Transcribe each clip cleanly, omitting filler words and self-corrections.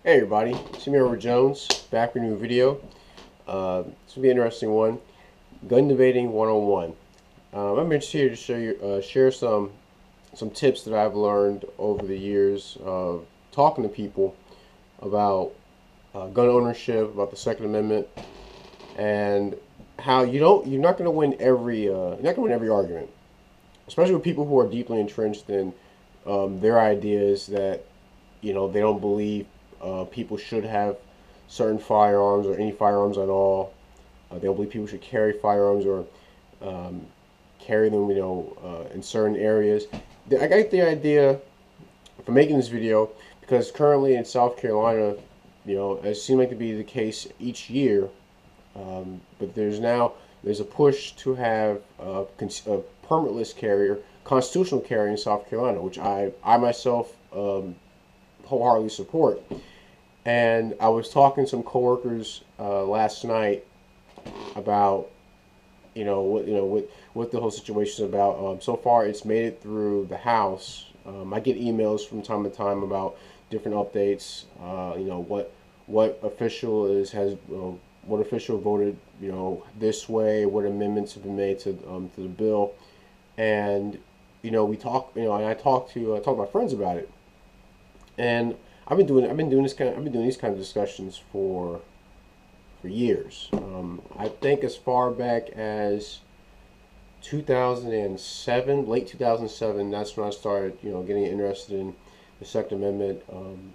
Hey everybody, it's me over Jones, back with a new video. This will be an interesting one. Gun debating 101. I'm just here to share some tips that I've learned over the years of talking to people about gun ownership, about the Second Amendment, and how you're not going to win every argument, especially with people who are deeply entrenched in their ideas that they don't believe people should have certain firearms or any firearms at all. They don't believe people should carry firearms or um, carry them, in certain areas. I got the idea for making this video because currently in South Carolina, it seems like to be the case each year. But there's a push to have a permitless carrier, constitutional carry in South Carolina, which I myself wholeheartedly support. And I was talking to some coworkers last night about what the whole situation is about. So far, it's made it through the House. I get emails from time to time about different updates. What official what official voted this way. What amendments have been made to the bill, and we talk. And I talk to my friends about it, and I've been doing these kinds of discussions for years. I think as far back as 2007, late 2007. That's when I started, getting interested in the Second Amendment.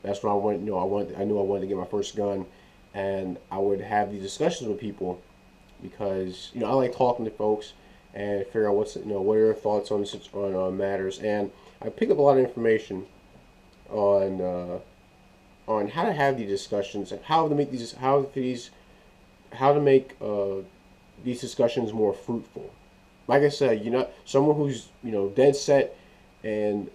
That's when I knew I wanted to get my first gun, and I would have these discussions with people because I like talking to folks and figure out what are their thoughts on matters, and I picked up a lot of information on how to have these discussions and how to make these discussions more fruitful. Like I said, someone who's dead set and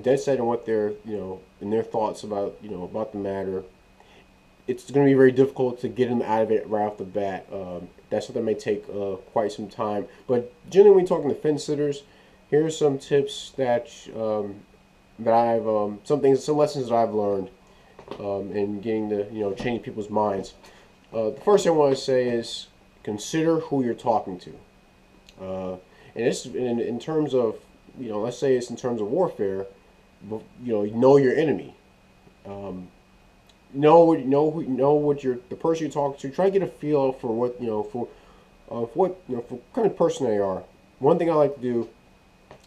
dead set in what they're in their thoughts about about the matter. It's going to be very difficult to get them out of it right off the bat. That's something that may take quite some time. But generally, when talking to fence sitters, here are some tips that I've some lessons that I've learned in getting to change people's minds. The first thing I want to say is consider who you're talking to. And this in terms of let's say it's in terms of warfare, know your enemy. Um, know what the person you're talking to. Try to get a feel for what kind of person they are. One thing I like to do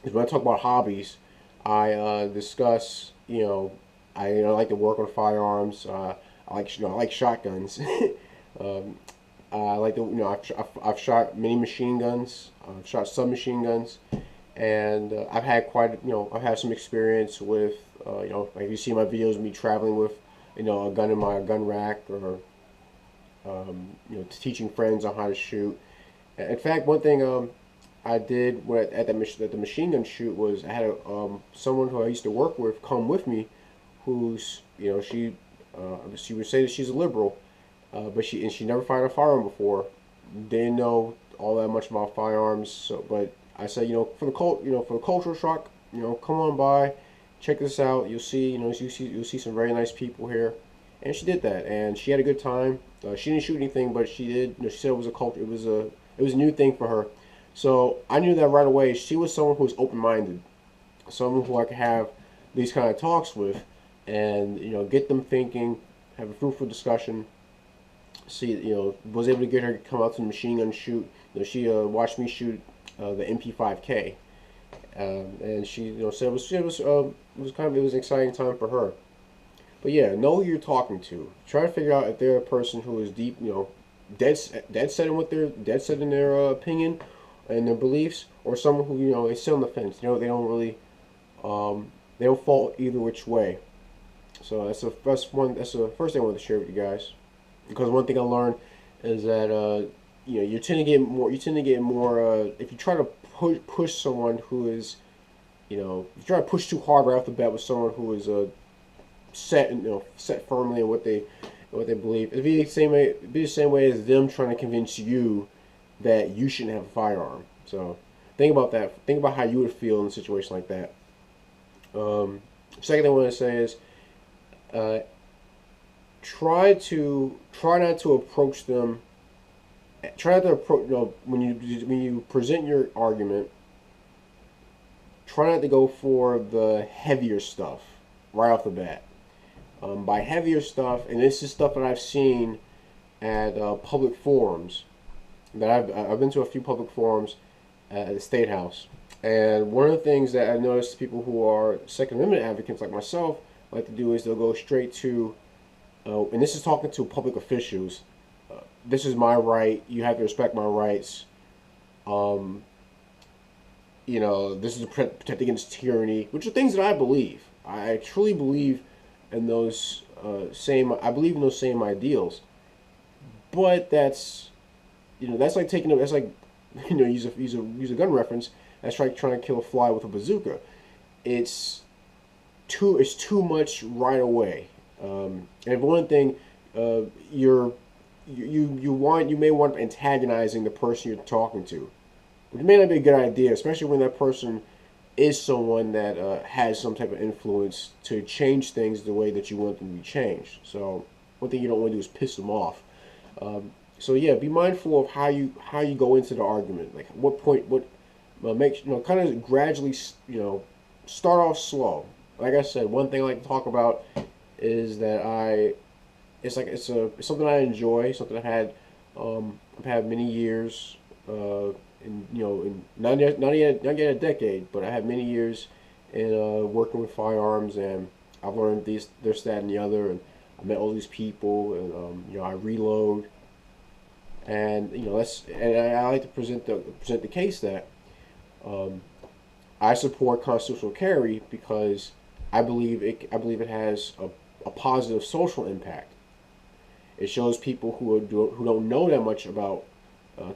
is when I talk about hobbies, I discuss I like to work on firearms. I like shotguns. um, I like to I've shot many machine guns. I've shot submachine guns, and I've had some experience with like you see my videos of me traveling with a gun in my gun rack or teaching friends on how to shoot. In fact, one thing I did at the machine gun shoot was I had someone who I used to work with come with me, who's she would say that she's a liberal, but she never fired a firearm before, didn't know all that much about firearms. So, but I said, for the cultural shock, come on by, check this out. You'll see some very nice people here, and she did that, and she had a good time. She didn't shoot anything, but she did. She said it was a culture. It was a new thing for her. So I knew that right away. She was someone who was open-minded, someone who I could have these kind of talks with, and get them thinking, have a fruitful discussion. See, was able to get her to come out to the machine gun shoot. She watched me shoot the MP5K, and she said it was an exciting time for her. But yeah, know who you're talking to. Try to figure out if they're a person who is deep, dead set in dead set in their opinion and their beliefs, or someone who they sit on the fence. They don't really they don't fall either which way. So that's the first thing I want to share with you guys. Because one thing I learned is that you tend to get more if you try to push someone who is if you try to push too hard right off the bat with someone who is set firmly in what they believe. It'd be the same way as them trying to convince you that you shouldn't have a firearm. So think about that. Think about how you would feel in a situation like that. Second thing I want to say is uh, try not to approach them. Try not to approach. When you present your argument, try not to go for the heavier stuff right off the bat. By heavier stuff, and this is stuff that I've seen at public forums. That I've been to a few public forums at the State House, and one of the things that I noticed people who are Second Amendment advocates like myself like to do is they'll go straight to, and this is talking to public officials. This is my right. You have to respect my rights. Um, this is to protect against tyranny, which are things that I believe. I truly believe in those same. I believe in those same ideals. But that's like taking that's like use a gun reference. That's like trying to kill a fly with a bazooka. It's too much right away. And one thing, you may want antagonizing the person you're talking to, which may not be a good idea, especially when that person is someone that has some type of influence to change things the way that you want them to be changed. So one thing you don't want to do is piss them off. So yeah, be mindful of how you go into the argument. Like what point, what make kind of gradually start off slow. Like I said, one thing I like to talk about is that it's something I enjoy, something I've had many years, in not yet a decade, but I have many years in working with firearms, and I've learned this, that, and the other, and I met all these people, and I reload, and I like to present the case that um, I support constitutional carry because I believe it has a positive social impact. It shows people who don't know that much about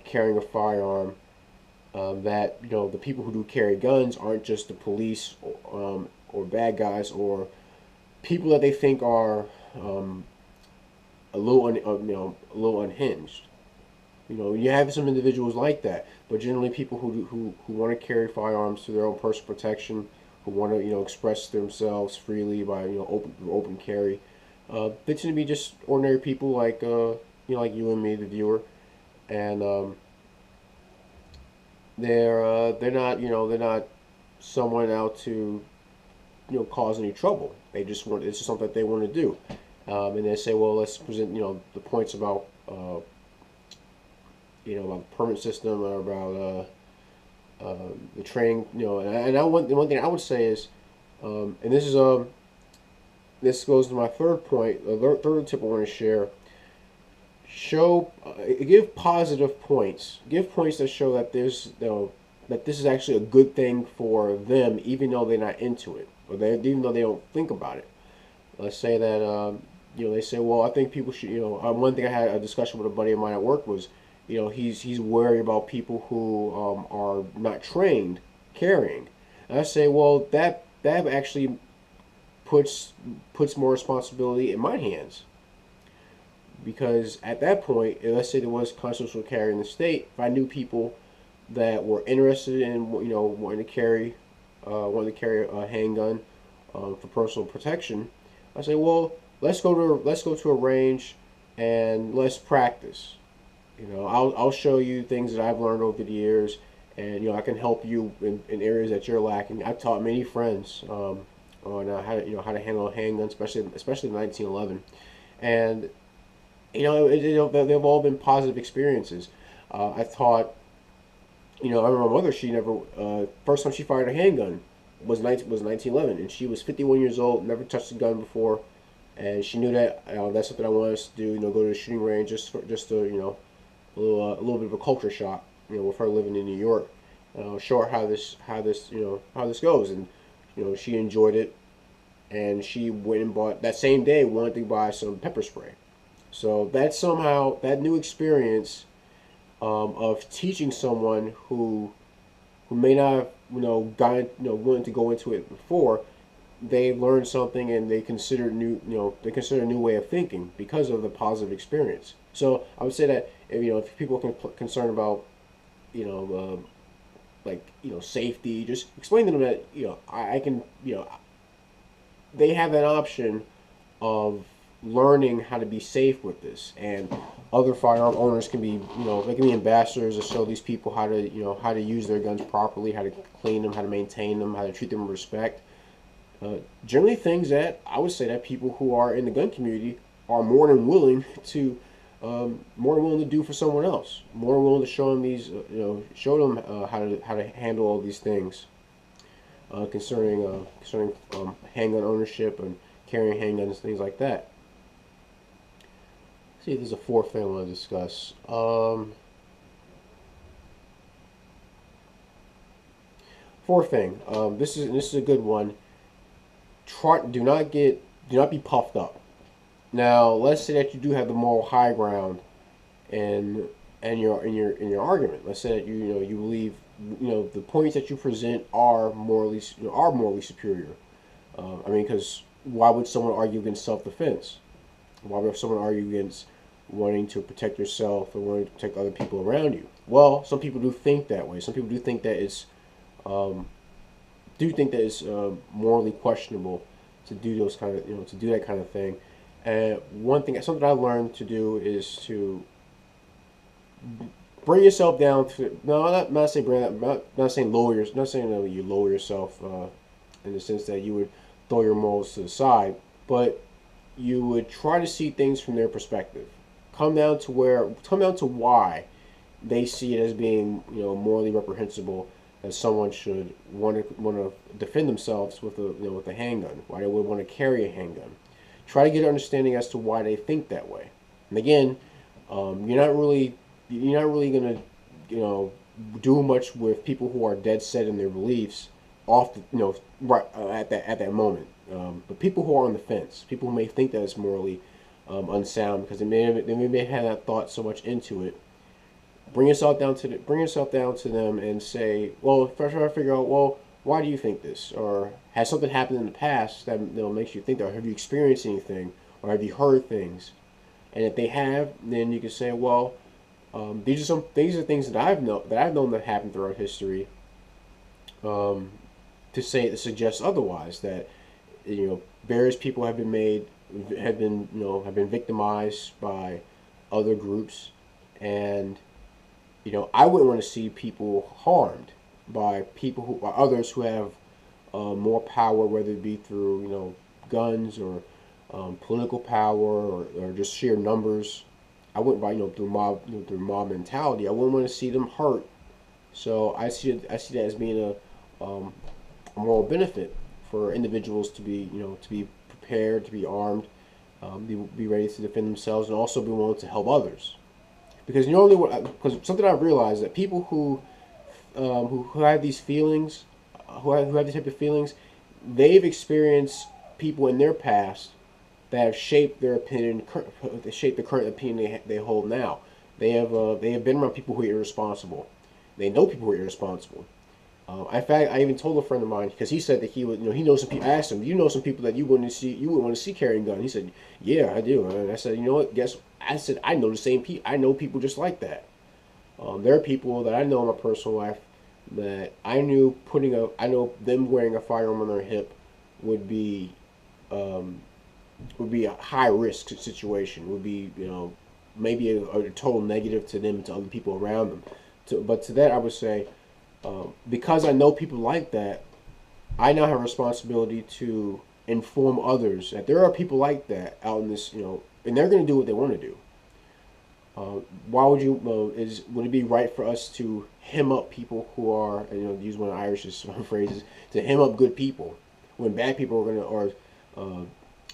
carrying a firearm, that the people who do carry guns aren't just the police, or bad guys, or people that they think are a little unhinged. You have some individuals like that, but generally people who want to carry firearms for their own personal protection, who want to express themselves freely by open carry, they tend to be just ordinary people like you and me, the viewer, and they're not someone out to cause any trouble. It's just something that they want to do, and they say, well, let's present the points about about the permit system, or about the training. One thing I would say is, and this goes to my third point, the third tip I want to share. Give positive points. Give points that show that that this is actually a good thing for them, even though they're not into it, or even though they don't think about it. Let's say that they say, well, I think people should. One thing I had a discussion with a buddy of mine at work was, he's worried about people who are not trained carrying. And I say, well, that actually puts more responsibility in my hands, because at that point, let's say there was constitutional carry in the state, if I knew people that were interested in wanting to carry a handgun for personal protection, I say, well, let's go to a range and let's practice. I'll show you things that I've learned over the years, and I can help you in areas that you're lacking. I've taught many friends on how to handle a handgun, especially in 1911, and they've all been positive experiences. I taught. I remember my mother. She never first time she fired a handgun was 1911, and she was 51 years old, never touched a gun before, and she knew that that's something I wanted us to do. Go to the shooting range just to a little bit of a culture shock. With her living in New York, show her how this goes, and she enjoyed it, and she went and bought that same day wanted to buy some pepper spray. So that new experience of teaching someone who may not have willing to go into it before, they learned something, and they consider a new way of thinking because of the positive experience. So I would say that if people are concerned about safety, just explain to them that I can they have that option of learning how to be safe with this, and other firearm owners can be, they can be ambassadors to show these people how to, how to use their guns properly, how to clean them, how to maintain them, how to treat them with respect. Generally, things that I would say that people who are in the gun community are more than willing to, do for someone else, more willing to show them these, show them how to handle all these things concerning handgun ownership and carrying handguns, things like that. Let's see if there's a fourth thing I want to discuss. Fourth thing, this is a good one. Do not be puffed up. Now, let's say that you do have the moral high ground and in your argument. Let's say that you believe the points that you present are morally superior. I mean, because why would someone argue against self-defense? Why would someone argue against wanting to protect yourself or wanting to protect other people around you? Well, some people do think that way. Some people do think that um, it's morally questionable to do those kind of to do that kind of thing. And something I learned to do is to bring yourself down to no, not saying bring that, not saying not saying you lower yourself in the sense that you would throw your morals to the side, but you would try to see things from their perspective. Come down to why they see it as being morally reprehensible that someone should want to defend themselves with a handgun. Why they would want to carry a handgun. Try to get an understanding as to why they think that way. And again, you're not really gonna do much with people who are dead set in their beliefs off the, right at that moment. But people who are on the fence, people who may think that it's morally unsound because they may have that thought so much into it. Bring yourself down to them and say, well, first try to figure out, well, why do you think this? Or has something happened in the past that makes you think that? Or have you experienced anything? Or have you heard things? And if they have, then you can say, well, these are things that I've known that happened throughout history. To suggest otherwise, that various people have been victimized by other groups, and I wouldn't want to see people harmed by others who have more power, whether it be through guns or political power or just sheer numbers. I wouldn't through mob mentality. I wouldn't want to see them hurt. So I see that as being a moral benefit for individuals to be prepared, to be armed, be ready to defend themselves, and also be willing to help others. Because because something I've realized that people who have these feelings, who have these type of feelings, they've experienced people in their past that have shaped their opinion, shaped the current opinion they hold now. They have been around people who are irresponsible. They know people who are irresponsible. In fact, I even told a friend of mine because he said that he would, he knows some people. I asked him, "You know some people that you wouldn't want to see carrying guns?" He said, "Yeah, I do." And I said, "You know what? I said I know the same people. I know people just like that. There are people that I know in my personal life that I know them wearing a firearm on their hip would be a high risk situation. Would be maybe a total negative to them and to other people around them. But to that I would say." Because I know people like that, I now have a responsibility to inform others that there are people like that out in this, and they're going to do what they want to do. Why would would it be right for us to hem up people who are, use one of Irish's phrases, to hem up good people when bad people are going to, or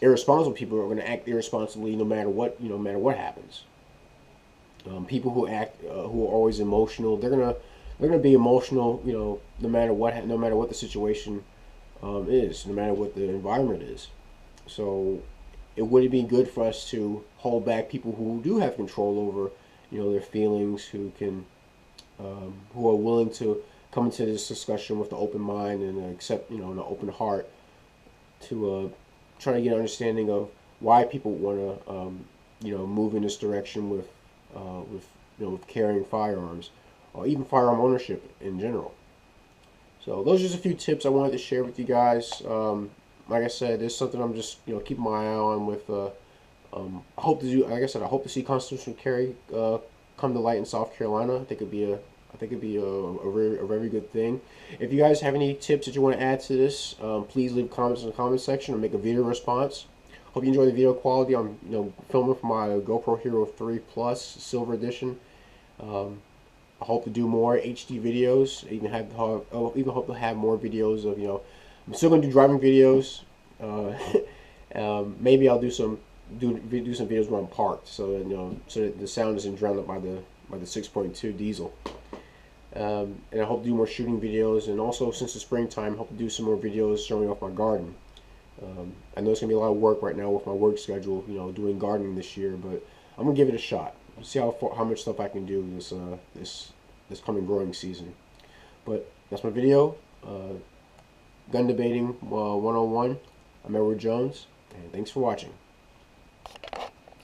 irresponsible people are going to act irresponsibly no matter what, no matter what happens. People who who are always emotional, they're gonna be emotional, no matter what the situation is, no matter what the environment is. So, it would be good for us to hold back people who do have control over, their feelings, who are willing to come into this discussion with an open mind and accept, an open heart to try to get an understanding of why people want to, move in this direction with carrying firearms, or even firearm ownership in general. So those are just a few tips I wanted to share with you guys. Like I said, there's something I'm just keeping my eye on with I hope to do, like I said, I hope to see constitutional carry come to light in South Carolina. I think it'd be a very good thing. If you guys have any tips that you want to add to this, please leave comments in the comment section or make a video response. Hope you enjoy the video quality. I'm filming from my GoPro Hero 3 Plus Silver Edition. I hope to do more HD videos. Even hope to have more videos of I'm still gonna do driving videos. Uh, maybe I'll do some videos where I'm parked, so that so that the sound isn't drowned up by the 6.2 diesel. And I hope to do more shooting videos, and also since it's springtime, I hope to do some more videos showing off my garden. I know it's gonna be a lot of work right now with my work schedule, doing gardening this year, but I'm gonna give it a shot. See how much stuff I can do this coming growing season. But that's my video. Gun debating 101. I'm Edward Jones, and thanks for watching.